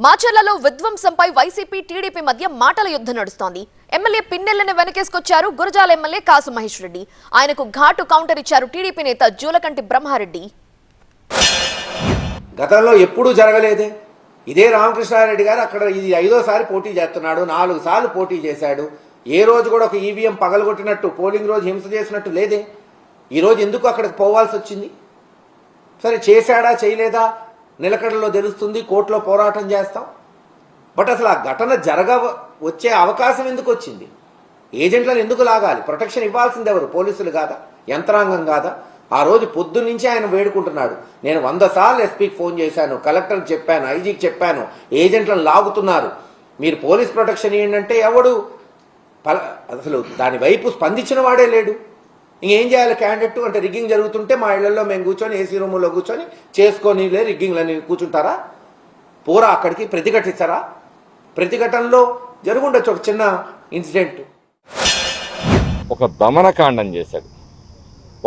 మాచర్లలో విధ్వంసంపై YCP TDP మధ్య మాటల యుద్ధం నడుస్తోంది. ఎమ్మెల్యే పిన్నెల్లని వెనకేసుకొచ్చారు గురజాల ఎమ్మెల్యే కాసు మహేష్ రెడ్డి. ఆయనకు ఘాటు కౌంటర్ ఇచ్చారు టీడీపీ నేత జూలకంటి బ్రహ్మారెడ్డి. గతంలో ఎప్పుడూ జరగలేదే. ఇదే రామకృష్ణారెడ్డి గారు అక్కడ ఇది 5వ సారి పోటీ చేస్తున్నాడు. 4 సార్లు పోటీ చేశాడు. ఏ రోజు కూడా ఒక ఈవీఎం పగలగొట్టినట్టు, పోలింగ్ రోజు హింస చేసినట్టు లేదే. ఈరోజు ఎందుకు అక్కడికి పోవాల్సి వచ్చింది? సరే, చేశాడా చేయలేదా నిలకడలో తెలుస్తుంది, కోర్టులో పోరాటం చేస్తాం. బట్ అసలు ఆ ఘటన వచ్చే అవకాశం ఎందుకు వచ్చింది? ఏజెంట్లను ఎందుకు లాగాలి? ప్రొటెక్షన్ ఇవ్వాల్సింది ఎవరు? పోలీసులు కాదా? యంత్రాంగం కాదా? ఆ రోజు పొద్దున్నుంచి ఆయన వేడుకుంటున్నాడు. నేను 100 సార్లు ఎస్పీకి ఫోన్ చేశాను, కలెక్టర్కి చెప్పాను, ఐజీకి చెప్పాను, ఏజెంట్లను లాగుతున్నారు, మీరు పోలీస్ ప్రొటెక్షన్ ఇవ్వండి అంటే ఎవడు అసలు దాని వైపు స్పందించిన వాడే లేడు. ఇంకేం చేయాలి క్యాండిడేట్ అంటే? రిగ్గింగ్ జరుగుతుంటే మా ఇళ్లలో మేము కూర్చొని ఏసీ రూముల్లో కూర్చొని చేసుకొని రిగ్గింగ్లని కూర్చుంటారా? పోరా అక్కడికి, ప్రతిఘటిస్తారా? ప్రతిఘటనలో జరుగుండొచ్చు ఒక చిన్న ఇన్సిడెంట్. ఒక దమనకాండం చేశాడు.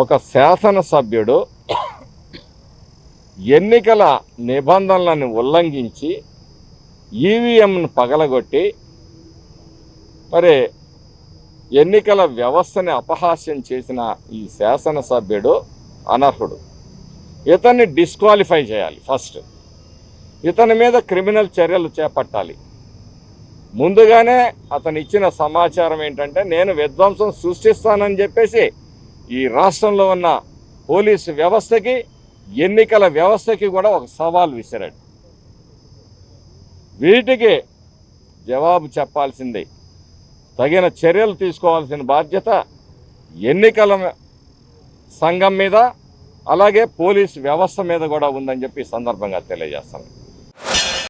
ఒక శాసనసభ్యుడు ఎన్నికల నిబంధనలను ఉల్లంఘించి ఈవీఎంను పగలగొట్టి మరి ఎన్నికల వ్యవస్థని అపహాస్యం చేసిన ఈ శాసనసభ్యుడు అనర్హుడు. ఇతన్ని డిస్క్వాలిఫై చేయాలి. ఫస్ట్ ఇతని మీద క్రిమినల్ చర్యలు చేపట్టాలి. ముందుగానే అతను ఇచ్చిన సమాచారం ఏంటంటే, నేను విధ్వంసం సృష్టిస్తానని చెప్పేసి ఈ రాష్ట్రంలో ఉన్న పోలీసు వ్యవస్థకి, ఎన్నికల వ్యవస్థకి కూడా ఒక సవాల్ విసిరాడు. వీటికి జవాబు చెప్పాల్సిందే, తగిన చర్యలు తీసుకోవాల్సిన బాధ్యత ఎన్నికల సంఘం మీద, అలాగే పోలీసు వ్యవస్థ మీద కూడా ఉందని చెప్పి ఈ సందర్భంగా తెలియజేస్తాను.